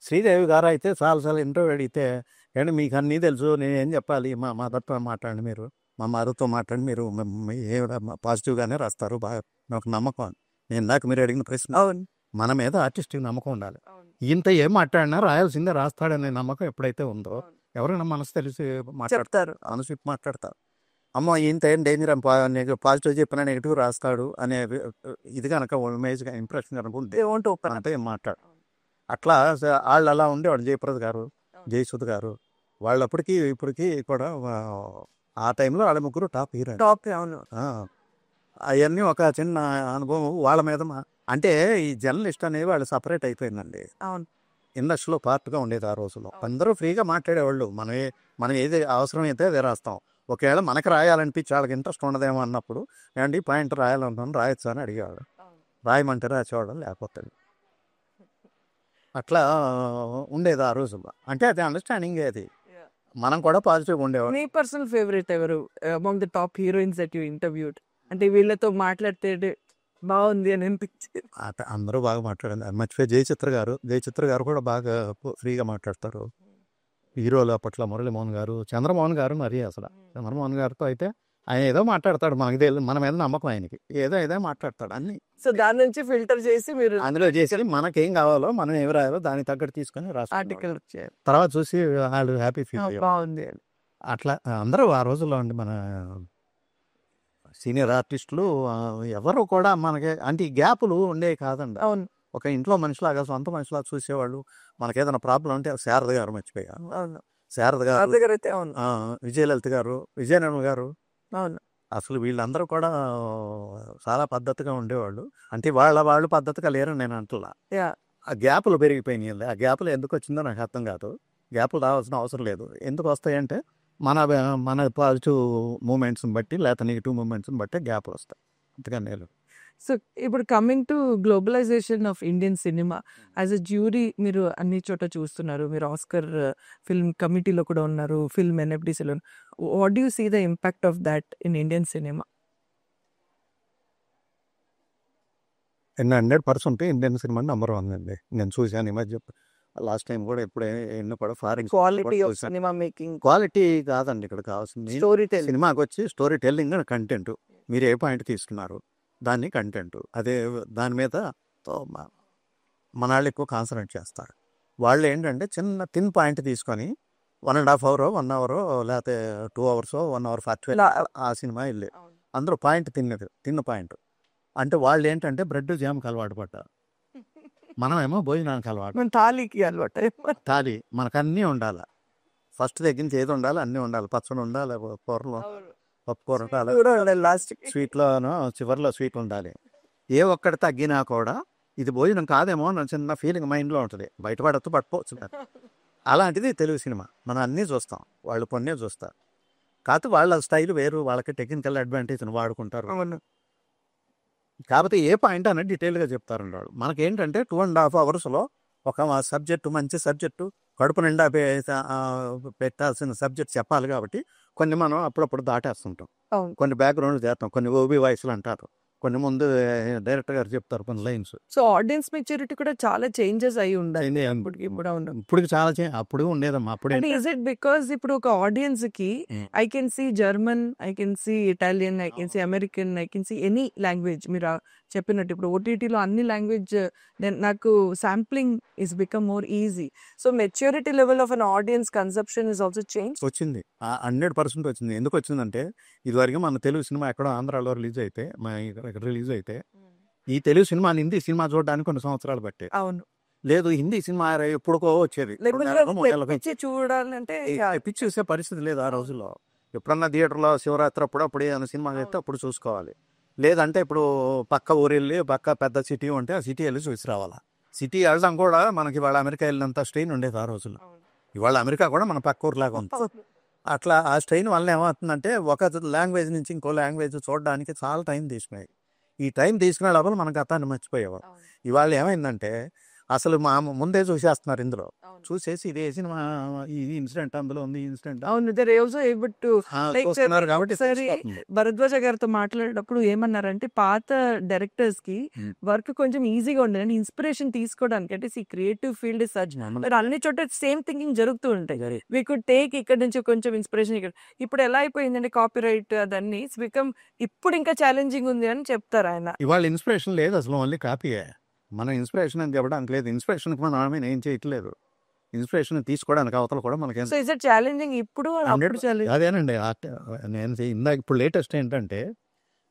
Speaker 1: శ్రీదేవి గారు అయితే చాలాసార్లు ఇంటర్వ్యూ అడిగితే, ఏంటి మీకు అన్నీ తెలుసు, నేనేం చెప్పాలి, మా మదర్తో మాట్లాడండి, మీరు మా మదర్తో మాట్లాడి, మీరు ఏ పాజిటివ్గానే రాస్తారు, బాగా నాకు నమ్మకం. నేను నాకు మీరు అడిగిన ప్రశ్న, మన మీద ఆర్టిస్ట్కి నమ్మకం ఉండాలి. ఇంత ఏం మాట్లాడినా రాయాల్సిందే రాస్తాడనే నమ్మకం ఎప్పుడైతే ఉందో ఎవరైనా మనసు తెలిసి మాట్లాడతారు, మనసు మాట్లాడతారు. అమ్మ ఇంత ఏం డేంజర్, పాజిటివ్ చెప్పినా నెగిటివ్ రాస్తాడు అనే ఇది కనుక ఇమేజ్గా ఇంప్రెషన్ కనుక ఉంటే అంటే మాట్లాడు. అట్లా వాళ్ళు అలా ఉండేవాడు. జయప్రద గారు జయసుధ గారు వాళ్ళప్పటికి ఇప్పటికి కూడా ఆ టైంలో వాళ్ళ ముగ్గురు టాప్ హీరో.
Speaker 4: టాప్. అవును.
Speaker 1: అవన్నీ ఒక చిన్న అనుభవం వాళ్ళ మీద. అంటే ఈ జర్నలిస్ట్ అనేది వాళ్ళు సపరేట్ అయిపోయిందండి.
Speaker 4: అవును.
Speaker 1: ఇండస్ట్రీలో పార్ట్గా ఉండేది ఆ రోజుల్లో. అందరూ ఫ్రీగా మాట్లాడేవాళ్ళు. మనం ఏది అవసరం అయితే అదే రాస్తాం. ఒకవేళ మనకు రాయాలనిపించి వాళ్ళకి ఇంట్రెస్ట్ ఉండదేమో అన్నప్పుడు ఏమండి పాయింట్ రాయాలనుకున్నాను రాయొచ్చు అని అడిగేవాడు. రాయమంటే రాసేవాడు, లేకపోతే అట్లా ఉండేది ఆ రోజుల్లో. అంటే అది అండర్స్టాండింగ్ అది. మనం కూడా పాజిటివ్గా ఉండేవాడు.
Speaker 4: మీ పర్సనల్ ఫేవరెట్ ఎవరు among the top heroines that you interviewed? అంటే వీళ్ళతో మాట్లాడితే బాగుంది అని అనిపించేది.
Speaker 1: అందరూ బాగా మాట్లాడారు. అది మర్చిపోయి జయచిత్ర గారు కూడా బాగా ఫ్రీగా మాట్లాడతారు. హీరోలు అప్పట్లో మురళీమోహన్ గారు, చంద్రమోహన్ గారు మరి అసలు చంద్రమోహన్ గారితో అయితే ఆయన ఏదో మాట్లాడతాడు. మనకి మన మీద నమ్మకం ఆయనకి. ఏదో మాట్లాడతాడు అన్ని.
Speaker 4: సో దాని నుంచి ఫిల్టర్ చేసి మీరు
Speaker 1: అందులో చేసేది మనకేం కావాలో మనం ఏమి రాయాలో దానికి తగ్గట్టు తీసుకొని రాస్తాం.
Speaker 4: ఆర్టికల్
Speaker 1: తర్వాత చూసి వాళ్ళు హ్యాపీ ఫీల్ అయ్యారు.
Speaker 4: బాగుంది అని.
Speaker 1: అట్లా అందరూ ఆ రోజుల్లో అండి మన సీనియర్ ఆర్టిస్టులు ఎవరు కూడా మనకి అంటే ఈ గ్యాపులు ఉండేవి కాదండి.
Speaker 4: అవును.
Speaker 1: ఒక ఇంట్లో మనిషిలాగా సొంత మనిషిలాగా చూసేవాళ్ళు. మనకి ఏదైనా ప్రాబ్లం అంటే శారద గారు మర్చిపోయారు.
Speaker 4: అవును.
Speaker 1: శారద గారు,
Speaker 4: దగ్గర అయితే అవును.
Speaker 1: విజయలలిత గారు, విజయనిర్మల గారు,
Speaker 4: అవును.
Speaker 1: అసలు వీళ్ళందరూ కూడా చాలా పద్ధతిగా ఉండేవాళ్ళు. అంటే వాళ్ళు పద్ధతిగా లేరని నేను అంటున్నా.
Speaker 4: యా.
Speaker 1: ఆ గ్యాపులు పెరిగిపోయినాయి. ఆ గ్యాపులు ఎందుకు వచ్చిందో నాకు అర్థం కాదు. గ్యాపులు రావాల్సిన అవసరం లేదు. ఎందుకు వస్తాయంటే మన పాజిటివ్ మూమెంట్స్ని బట్టి లేకపోతే నెగిటివ్ మూమెంట్స్ని బట్టి గ్యాపులు వస్తాయి. అంతగా నేను
Speaker 4: సో ఇప్పుడు coming to globalization of Indian cinema as a jury మీరు అన్ని చోట చూస్తున్నారు. మీరు ఆస్కర్ ఫిల్మ్ కమిటీలో కూడా ఉన్నారు, ఫిల్మ్ ఎన్ఎఫ్డిసిలో. What do you see the impact of that in Indian cinema?
Speaker 1: 100% Indian cinema number 1 అండి. నేను చూశాను ఈ మధ్య. లాస్ట్ టైం కూడా ఎప్పుడే కూడా foreign
Speaker 4: quality of cinema making.
Speaker 1: Quality కాదండి ఇక్కడ కావాల్సింది.
Speaker 4: Story telling.
Speaker 1: సినిమాకి వచ్చి స్టోరీ టెల్లింగ్ అండ్ కంటెంట్. మీరు ఏ పాయింట్ తీసుకున్నారు దాన్ని కంటెంట్. అదే దాని మీద మన వాళ్ళు ఎక్కువ కాన్సన్ట్రేట్ చేస్తారు. వాళ్ళు ఏంటంటే చిన్న థిన్ పాయింట్ తీసుకొని 1.5 hour 1 hour లేకపోతే 2 hours 1 hour 40 ఆ సినిమా వెళ్ళి అందరూ పాయింట్ తిన్న పాయింట్. అంటే వాళ్ళు ఏంటంటే బ్రెడ్ జామ్కి అలవాటు పడ్డారు. మనమేమో భోజనానికి అలవాటు.
Speaker 4: మన తాళీకి అలవాటు.
Speaker 1: తాళి మనకు అన్నీ ఉండాలి. ఫస్ట్ దగ్గర నుంచి ఏది ఉండాలి అన్నీ ఉండాలి. పచ్చడి ఉండాలి, కూరలో పప్పు కూర ఉండాలి,
Speaker 4: లాస్ట్
Speaker 1: స్వీట్లోనూ చివరిలో స్వీట్ ఉండాలి. ఏ ఒక్కటి తగ్గినా కూడా ఇది భోజనం కాదేమో అని చిన్న ఫీలింగ్ మైండ్లో ఉంటుంది. బయటపడచ్చు పట్టుకోవచ్చు. అలాంటిది తెలుగు సినిమా. మనం అన్నీ చూస్తాం, వాళ్ళు పొన్నే చూస్తారు. కాకపోతే వాళ్ళ స్టైల్ వేరు, వాళ్ళకి టెక్నికల్ అడ్వాంటేజ్ని వాడుకుంటారు. కాకపోతే ఏ పాయింట్ అనేది డీటెయిల్గా చెప్తారండి వాళ్ళు. మనకేంటంటే 2.5 hours ఒక సబ్జెక్టు, మంచి సబ్జెక్టు, కడుపు నిండా పెట్టాల్సిన సబ్జెక్ట్ చెప్పాలి. కాబట్టి కొన్ని మనం అప్పుడప్పుడు దాటేస్తుంటాం. కొన్ని బ్యాక్గ్రౌండ్ చేస్తాం, కొన్ని ఓబీ వాయిస్లు అంటారు, కొన్ని ముందు డైరెక్టర్ గారు చెప్తారు కొన్ని లైన్స్.
Speaker 4: సో ఆడియన్స్ మెచ్యూరిటీ కూడా చాలా చేంజెస్ అయి ఉండాలి. ఇప్పుడు
Speaker 1: చాలా అప్పుడు ఉండేదమ్మా. అప్పుడు
Speaker 4: ఇస్ ఇట్ బికాస్ ఇప్పుడు ఒక ఆడియన్స్ కి I can see German, I can see Italian, I can see American, I can see any language. మీరు చెప్పినట్టు ఇప్పుడు ఓటీటీలో అన్ని లాంగ్వేజ్ నాకు sampling is become more easy. So maturity level of an audience conception is also change.
Speaker 1: వచ్చింది, 100% వచ్చింది. ఎందుకు వచ్చిందంటే ఇదివరకు మన తెలుగు సినిమా ఎక్కడో ఆంధ్రాలో రిలీజ్ అయితే, ఈ తెలుగు సినిమా హిందీ సినిమా చూడడానికి కొన్ని సంవత్సరాలు పట్టేది.
Speaker 4: అవును.
Speaker 1: లేదు హిందీ సినిమా ఎప్పుడుకో వచ్చేది.
Speaker 4: చూడాలంటే
Speaker 1: పిచ్చి చూసే పరిస్థితి లేదు ఆ రోజుల్లో. ఎప్పుడన్నా థియేటర్లో శివరాత్రి అప్పుడు ఏదైనా సినిమా అయితే అప్పుడు చూసుకోవాలి. లేదంటే ఇప్పుడు పక్క ఊరు వెళ్ళి పక్క పెద్ద సిటీ ఉంటే ఆ సిటీ వెళ్ళి చూసి రావాలా. సిటీ వెళ్ళడం కూడా మనకి ఇవాళ అమెరికా వెళ్ళినంత స్ట్రెయిన్ ఉండేది ఆ రోజుల్లో. ఇవాళ అమెరికా కూడా మన పక్క ఊరులాగా ఉంది. అట్లా ఆ స్ట్రెయిన్ వల్ల ఏమవుతుందంటే ఒక లాంగ్వేజ్ నుంచి ఇంకో లాంగ్వేజ్ చూడడానికి చాలా టైం తీసుకునేది. ఈ టైం తీసుకునే లోపల మన గతాన్ని మర్చిపోయేవారు. ఇవాళ ఏమైందంటే అసలు ముందే చూసేస్తున్నారు. ఇందులో చూసేసి ఇది సినిమా, ఈ ఇన్సిడెంట్ అందులో ఉంది, ఇన్సిడెంట్
Speaker 4: కాబట్టి భరద్వాజ గారితో మాట్లాడేటప్పుడు ఏమన్నారంటే పాత డైరెక్టర్స్ కి వర్క్ కొంచెం ఈజీగా ఉండేది, ఇన్స్పిరేషన్ తీసుకోవడానికి. అంటే ఈ క్రియేటివ్ ఫీల్డ్ సర్చ్ అన్ని చోట సేమ్ థింకింగ్ జరుగుతూ ఉంటాయి. వీ కుడ్ టేక్ ఇక్కడ నుంచి కొంచెం ఇన్స్పిరేషన్ ఇక్కడ. ఇప్పుడు ఎలా అయిపోయిందంటే కాపీ రైట్ అదన్నీ బికమ్ ఇప్పుడు ఇంకా ఛాలెంజింగ్ ఉంది అని చెప్తారు ఆయన.
Speaker 1: ఇవాళ ఇన్స్పిరేషన్ లేదు అసలు, ఓన్లీ కాపీయే. మనం ఇన్స్పిరేషన్ అని చెప్పడానికి లేదు. ఇన్స్పిరేషన్కి మనం ఏం చేయట్లేదు. ఇన్స్పిరేషన్ తీసుకోవడానికి అవతల కూడా మనకి
Speaker 4: ఛాలెంజింగ్ ఇప్పుడు
Speaker 1: అదేనండి. నేను ఇప్పుడు లేటెస్ట్ ఏంటంటే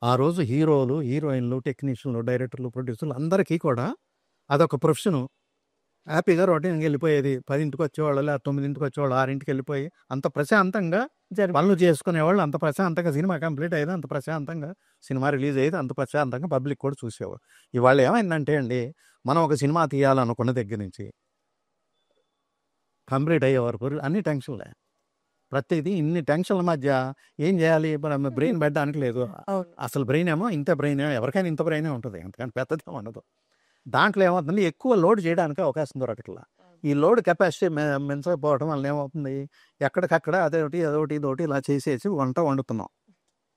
Speaker 1: ఆ రోజు హీరోలు, హీరోయిన్లు, టెక్నీషియన్లు, డైరెక్టర్లు, ప్రొడ్యూసర్లు అందరికీ కూడా అదొక ప్రొఫెషను. హ్యాపీగా రొటీన్కి వెళ్ళిపోయేది. 10ంటికి వచ్చేవాళ్ళు, లేదా 9ంటికి వచ్చేవాళ్ళు, 6ంటికి వెళ్ళిపోయి అంత ప్రశాంతంగా పనులు చేసుకునేవాళ్ళు. అంత ప్రశాంతంగా సినిమా కంప్లీట్ అయ్యేది, అంత ప్రశాంతంగా సినిమా రిలీజ్ అయ్యేది, అంత ప్రశాంతంగా పబ్లిక్ కూడా చూసేవాళ్ళు. ఇవాళ ఏమైందంటే అండి, మనం ఒక సినిమా తీయాలనుకున్న దగ్గర నుంచి కంప్లీట్ అయ్యే వరకు అన్ని టెన్షన్లే. ప్రతిదీ ఇన్ని టెన్షన్ల మధ్య ఏం చేయాలి? బ్రెయిన్ పెట్టడానికి లేదు.
Speaker 4: అవును.
Speaker 1: అసలు బ్రెయిన్ ఏమో ఇంత బ్రెయిన్, ఎవరికైనా ఇంత బ్రెయినే ఉంటుంది, అంతకని పెద్దదే ఉండదు. దాంట్లో ఏమవుతుంది, ఎక్కువ లోడ్ చేయడానికి అవకాశం దొరకట్లా. ఈ లోడ్ కెపాసిటీ మించకపోవడం వల్ల ఏమవుతుంది, ఎక్కడికక్కడ అదొకటి ఇదొకటి ఇలా చేసేసి వంట వండుతున్నాం.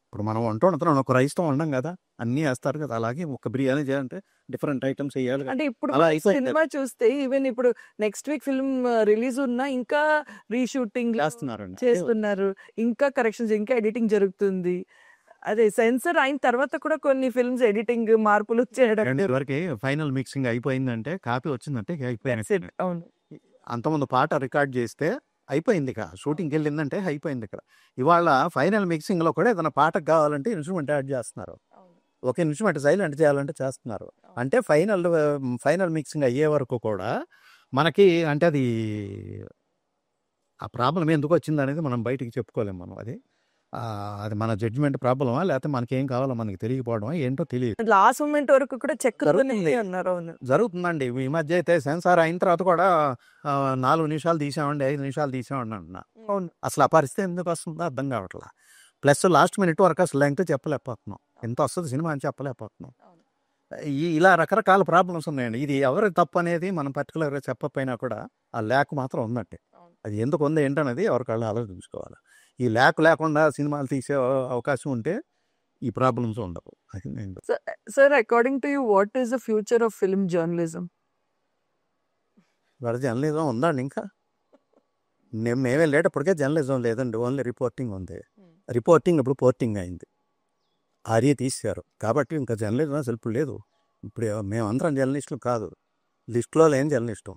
Speaker 1: ఇప్పుడు మనం వంట వండుతున్నాం, ఒక రైస్తో వండం కదా, అన్నీ వేస్తారు కదా. అలాగే ఒక బిర్యానీ చేయాలంటే డిఫరెంట్ ఐటమ్స్ వేయాలి కదా.
Speaker 4: అంటే ఇప్పుడు
Speaker 1: అలా
Speaker 4: మనం
Speaker 1: అయిపోయింది.
Speaker 4: సినిమా చూస్తే ఈవెన్ ఇప్పుడు నెక్స్ట్ వీక్ ఫిల్మ్ రిలీజ్ ఉన్నా ఇంకా రీషూటింగ్
Speaker 1: చేస్తున్నారండి.
Speaker 4: చేస్తున్నారు, ఇంకా కరెక్షన్స్, ఇంకా ఎడిటింగ్ జరుగుతుంది. అదే సెన్సర్ అయిన తర్వాత కూడా కొన్ని ఫిల్మ్స్ ఎడిటింగ్ మార్పులు చేయడం.
Speaker 1: వరకు ఫైనల్ మిక్సింగ్ అయిపోయిందంటే, కాపీ వచ్చిందంటే
Speaker 4: That's it.
Speaker 1: అయిపోయింది.
Speaker 4: అవును.
Speaker 1: అంతకుముందు పాట రికార్డ్ చేస్తే అయిపోయింది, ఇక షూటింగ్కి వెళ్ళిందంటే అయిపోయింది. ఇక్కడ ఇవాళ ఫైనల్ మిక్సింగ్లో కూడా ఏదైనా పాటకు కావాలంటే ఇన్స్ట్రుమెంట్ యాడ్ చేస్తున్నారు. ఒక ఇన్స్ట్రుమెంట్ సైలెంట్ చేయాలంటే చేస్తున్నారు. అంటే ఫైనల్ మిక్సింగ్ అయ్యే వరకు కూడా మనకి అంటే అది ఆ ప్రాబ్లం ఎందుకు వచ్చింది అనేది మనం బయటికి చెప్పుకోలేము. మనం అది మన జడ్జిమెంట్ ప్రాబ్లమా, లేకపోతే మనకేం కావాలో మనకి తెలియకపోవడమా ఏంటో తెలియదు.
Speaker 4: లాస్ట్ మూమెంట్ వరకు కూడా చెక్
Speaker 1: జరుగుతుంది.
Speaker 4: అన్నారు. అవును.
Speaker 1: జరుగుతుందండి. ఈ మధ్య అయితే సెన్సార్ అయిన తర్వాత కూడా 4 నిమిషాలు తీసామండి, 5 నిమిషాలు తీసామండి అంటున్నా.
Speaker 4: అవును.
Speaker 1: అసలు ఆ పరిస్థితి ఎందుకు వస్తుందో అర్థం కావట్లా. ప్లస్ లాస్ట్ మినిట్ వరకు అసలు లెంగ్త్ చెప్పలేకపోతున్నాం, ఎంత వస్తుంది సినిమా అని చెప్పలేకపోతున్నాం. ఇలా రకరకాల ప్రాబ్లమ్స్ ఉన్నాయండి. ఇది ఎవరి తప్పు అనేది మనం పర్టికులర్గా చెప్పకపోయినా కూడా ఆ ల్యాక్ మాత్రం ఉందంటే, అది ఎందుకు ఉంది ఏంటనేది ఎవరికాళ్ళు ఆలోచించుకోవాలి. ఈ ల్యాక్ లేకుండా సినిమాలు తీసే అవకాశం ఉంటే ఈ ప్రాబ్లమ్స్ ఉండవు. అది నేను
Speaker 4: sir, according to you, what is the future of film journalism?
Speaker 1: Journalism ఉందండి. ఇంకా మేము వెళ్ళేటప్పటికే జర్నలిజం లేదండి, ఓన్లీ రిపోర్టింగ్ ఉంది. రిపోర్టింగ్ ఇప్పుడు పోర్టింగ్ అయింది, ఆర్య తీశారు కాబట్టి ఇంకా జర్నలిజం అసలు ఇప్పుడు లేదు. ఇప్పుడు మేమందరం జర్నలిస్టులు కాదు, లిస్టులో లేని జర్నలిస్టు.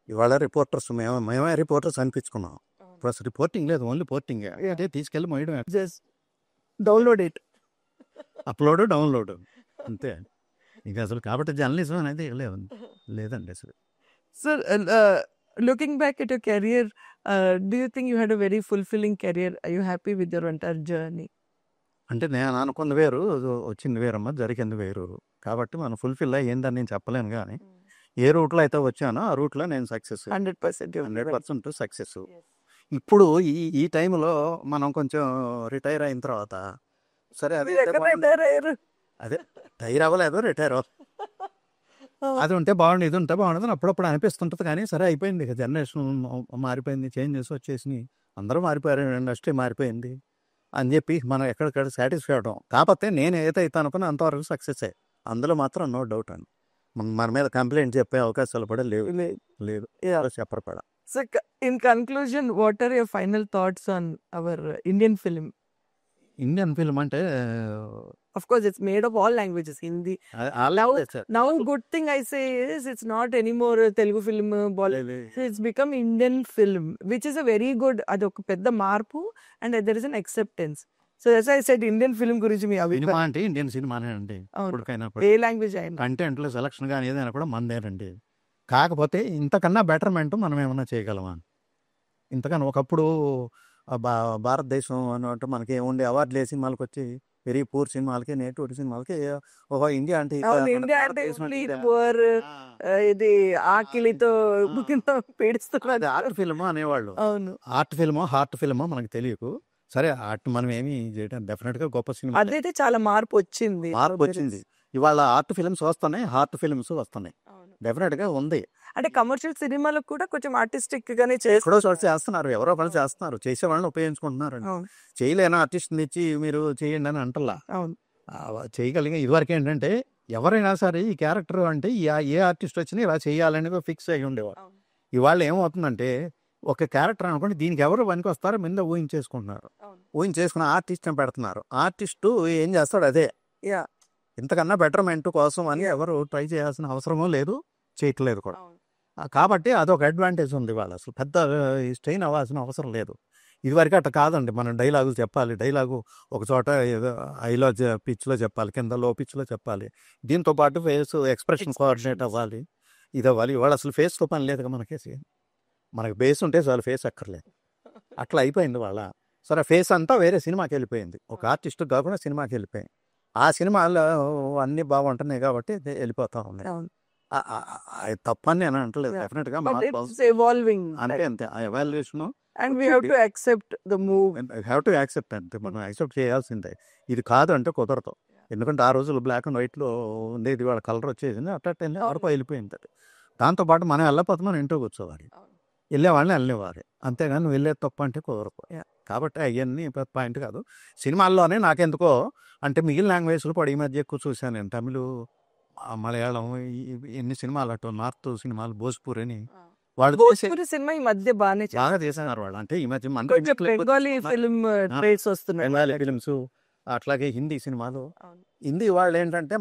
Speaker 1: ఇవాళ రిపోర్టర్స్, మేమే రిపోర్టర్స్ అనిపించుకున్నాం. ఇప్పుడు అసలు రిపోర్టింగ్ లేదు, ఓన్లీ పోర్టింగ్. అదే తీసుకెళ్ళి మోయడం,
Speaker 4: just download it,
Speaker 1: upload download, అంతే. ఇంకా అసలు కాబట్టి జర్నలిజం అనేది లేదండి అసలు.
Speaker 4: Sir, looking back at your career, do you think you had a very fulfilling career? Are you happy with your entire journey?
Speaker 1: అంటే నేను అనుకున్నది వేరు, వచ్చింది వేరమ్మా, జరిగింది వేరు. కాబట్టి మనం ఫుల్ఫిల్ అయ్యిందని నేను చెప్పలేను. కానీ ఏ రూట్లో అయితే వచ్చానో ఆ రూట్లో నేను సక్సెస్,
Speaker 4: 100%.
Speaker 1: 100% సక్సెస్. ఇప్పుడు ఈ టైంలో మనం కొంచెం రిటైర్ అయిన తర్వాత, సరే అదే అదే టైర్ అవ్వలేదు, రిటైర్ అది ఉంటే బాగుంది, ఇది ఉంటే బాగుండదు అని అప్పుడప్పుడు అనిపిస్తుంటుంది. కానీ సరే అయిపోయింది, ఇక జనరేషన్ మారిపోయింది, చేంజెస్ వచ్చేసినాయి, అందరూ మారిపోయారు, ఇండస్ట్రీ మారిపోయింది అని చెప్పి మనం ఎక్కడిక్కడ సాటిస్ఫై అవడం. కాకపోతే నేను ఏదైతే అనుకున్నా అంతవరకు సక్సెస్ అయ్యి, అందులో మాత్రం నో డౌట్ అండి. మన మీద కంప్లైంట్ చెప్పే అవకాశాలు కూడా లేదు చెప్పరు కూడా.
Speaker 4: So, in conclusion, what are your final thoughts on our Indian film?
Speaker 1: Indian film అంటే
Speaker 4: Of course, it's made of all languages. Hindi. Now, good thing I say is it's not anymore Telugu film, Bollywood. It's become Indian film, which is a very good. Adoka pedda marpu, and there is an acceptance. So that's why I said Indian film గురించి మీ
Speaker 1: cinema
Speaker 4: అభిప్రాయం.
Speaker 1: అంటే Indian సినిమానే అండి. ఇప్పటికైనా
Speaker 4: ఏ language అయినా.
Speaker 1: కంటెంట్లో selection కానీ ఏదైనా కూడా మనదేనండి. కాకపోతే ఇంతకన్నా బెటర్మెంట్ మనం ఏమన్నా చేయగలమా? ఇంతకన్నా ఒకప్పుడు భారతదేశం అన్నట్టు మనకి ఏముండే అవార్డులు వేసి సినిమాలకు వచ్చి వెరీ పూర్ సినిమాలకి, నేటివ్ సినిమాలకి ఓహో ఇండియా అంటే
Speaker 4: ఇండియా అంటే poor, ఇది ఆకిలితో పీడిస్తున్నది
Speaker 1: ఆర్ట్ ఫిల్మ్ అనేవాళ్ళు.
Speaker 4: అవును.
Speaker 1: ఆర్ట్ ఫిల్మో హార్ట్ ఫిల్మో మనకు తెలియకు. సరే ఆర్ట్ మనం ఏమి చేయడం, డెఫినెట్గా గొప్ప సినిమా
Speaker 4: అదైతే చాలా మార్పు వచ్చింది.
Speaker 1: ఇవాళ ఆర్ట్ ఫిల్మ్స్ వస్తున్నాయి, హార్ట్ ఫిల్మ్స్ వస్తున్నాయి, డెఫినెట్గా ఉంది.
Speaker 4: అంటే కమర్షియల్ సినిమాలకు కూడా కొంచెం ఆర్టిస్టిక్ గానే
Speaker 1: ఎక్కడో చోట చేస్తున్నారు, ఎవరో పని చేస్తున్నారు, చేసే వాళ్ళని ఉపయోగించుకుంటున్నారు. చేయలేని ఆర్టిస్ట్ని ఇచ్చి మీరు చేయండి అని అంటల్లా. చేయగలిగే ఇదివరకు ఏంటంటే ఎవరైనా సరే ఈ క్యారెక్టర్ అంటే ఏ ఆర్టిస్ట్ వచ్చినా ఇలా చేయాలని ఫిక్స్ అయ్యి ఉండేవారు. ఇవాళ ఏమవుతుందంటే ఒక క్యారెక్టర్ అనుకోండి, దీనికి ఎవరు పనికి వస్తారో మీద ఊహించేసుకుంటున్నారు, ఊహించేసుకున్న ఆర్టిస్ట్ని పెడుతున్నారు. ఆర్టిస్టు ఏం చేస్తాడు అదే. ఇంతకన్నా బెటర్మెంట్ కోసం అని ఎవరు ట్రై చేయాల్సిన అవసరమూ లేదు, చేయట్లేదు కూడా. కాబట్టి అదొక అడ్వాంటేజ్ ఉంది. వాళ్ళు అసలు పెద్ద స్ట్రెయిన్ అవ్వాల్సిన అవసరం లేదు. ఇదివరకు అట్లా కాదండి. మనం డైలాగులు చెప్పాలి, డైలాగు ఒక చోట ఏదో హైలో పిచ్లో చెప్పాలి, కింద లో పిచ్లో చెప్పాలి, దీంతో పాటు ఫేస్ ఎక్స్ప్రెషన్ కోఆర్డినేట్ అవ్వాలి. ఇది అవ్వాలి. ఇవాళ అసలు ఫేస్తో పని లేదుగా మనకేసి, మనకి బేస్ ఉంటే చాలు, ఫేస్ అక్కర్లేదు. అట్లా అయిపోయింది వాళ్ళ. సరే ఫేస్ అంతా వేరే సినిమాకి వెళ్ళిపోయింది, ఒక ఆర్టిస్ట్ కాకుండా సినిమాకి వెళ్ళిపోయింది. ఆ సినిమాలో అన్నీ బాగుంటున్నాయి కాబట్టి వెళ్ళిపోతా ఉన్నాయి.
Speaker 4: అవును.
Speaker 1: అది తప్పని నేను అంటలేదు,
Speaker 4: Yeah.
Speaker 1: డెఫినెట్గా
Speaker 4: But it's evolving.
Speaker 1: అంతే అంతే. ఆ evaluation
Speaker 4: And we have to accept the move.
Speaker 1: Have to accept అంతే, మనం యాక్సెప్ట్ చేయాల్సిందే. ఇది కాదు అంటే కుదరదు, ఎందుకంటే ఆ రోజులు బ్లాక్ అండ్ వైట్లో ఉండేది, వాళ్ళ కలర్ వచ్చేసింది, అట్లా వరకు వెళ్ళిపోయింది అది. దాంతోపాటు మనం వెళ్ళకపోతే మనం ఇంట్లో కూర్చోవాలి, వెళ్ళేవాళ్ళని వెళ్ళేవారు, అంతేగాని నువ్వు వెళ్ళేది తప్ప అంటే కుదరదు.
Speaker 4: Yeah.
Speaker 1: కాబట్టి అవన్నీ పాయింట్ కాదు. సినిమాల్లోనే నాకెందుకో అంటే మిగిలిన లాంగ్వేజ్లో పడి ఈ మధ్య ఎక్కువ చూశాను నేను, తమిళ, మలయాళం, ఎన్ని సినిమాలు అటు నార్త్ సినిమాలు, భోజ్పూర్ అని వాళ్ళు
Speaker 4: భోజ్పురి సినిమా ఈ మధ్య బాగానే
Speaker 1: బాగా చేస్తున్నారు వాళ్ళు. అంటే ఈ మధ్య మన
Speaker 4: కొంచెం బెంగాలీ ఫిల్మ్ ట్రేస్ వస్తున్నాయి.
Speaker 1: బెంగాలీ ఫిలిమ్స్, అట్లాగే హిందీ సినిమాలు.
Speaker 4: అవును.
Speaker 1: హిందీ వాళ్ళు ఏంటంటే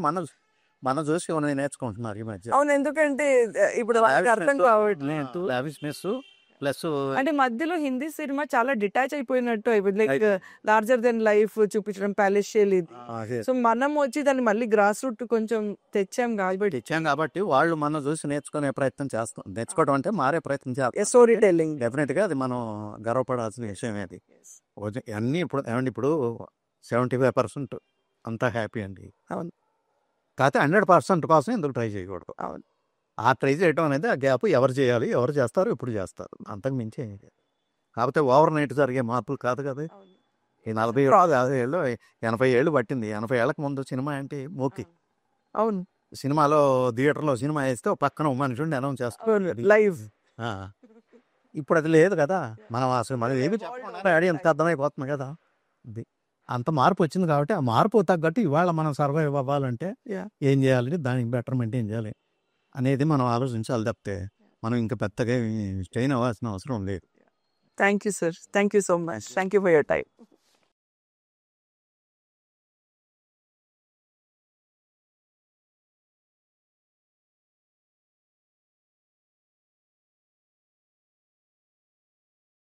Speaker 1: మనం చూసి కొన్ని నేర్చుకుంటున్నారు ఈ మధ్య.
Speaker 4: అవును, ఎందుకంటే ఇప్పుడు వాళ్ళకి అర్థం కావట్లేదు.
Speaker 1: లావిష్నెస్ ప్లస్
Speaker 4: అంటే మధ్యలో హిందీ సినిమా చాలా డిటాచ్ అయిపోయినట్టు అయిపోయింది, లైక్ లార్జర్ దెన్ లైఫ్ చూపించడం, ప్యాలెషియల్ ఇది. సో మనం వచ్చి దాన్ని మళ్ళీ గ్రాస్ రూట్ కొంచెం తెచ్చాం కాబట్టి,
Speaker 1: ఇచ్చాం కాబట్టి వాళ్ళు మనం చూసి నేర్చుకునే ప్రయత్నం చేస్తాం. నేర్చుకోవడం అంటే మారే ప్రయత్నం చేస్తాం.
Speaker 4: స్టోరీ టెల్లింగ్
Speaker 1: డెఫినెట్గా అది మనం గర్వపడాల్సిన విషయం. అది అన్నీ ఇప్పుడు ఏమండి, ఇప్పుడు 75% అంతా హ్యాపీ అండి.
Speaker 4: అవును.
Speaker 1: కాకపోతే 100% కోసం ఎందుకు ట్రై చేయకూడదు.
Speaker 4: అవును.
Speaker 1: ఆ ట్రై చేయడం అనేది ఆ గ్యాప్ ఎవరు చేయాలి, ఎవరు చేస్తారు, ఎప్పుడు చేస్తారు, అంతకు మించి ఏమీ లేదు. కాకపోతే ఓవర్ నైట్ జరిగే మార్పులు కాదు కదా. ఈ 40 50 ఏళ్ళు 80 ఏళ్ళు పట్టింది. 80 ఏళ్ళకి ముందు సినిమా అంటే మోకి.
Speaker 4: అవును.
Speaker 1: సినిమాలో థియేటర్లో సినిమా వేస్తే ఒక పక్కన ఒక మనిషి ఉండి అనౌన్స్ చేస్తారు
Speaker 4: లైవ్.
Speaker 1: ఇప్పుడు అది లేదు కదా. మనం అసలు మనం ఏమి చెప్పకుండా ఎంత అర్థమైపోతుంది కదా. అది అంత మార్పు వచ్చింది కాబట్టి ఆ మార్పు తగ్గట్టు ఇవాళ మనం సర్వైవ్ అవ్వాలంటే ఏం చేయాలి, దానికి బెటర్మెంట్ ఏం చేయాలి అనేది మనం ఆలోచించాలి తప్పితే మనం ఇంకా పెద్దగా స్ట్రెయిన్ అవ్వాల్సిన అవసరం లేదు.
Speaker 4: Thank you sir, thank you so much, thank you for your time.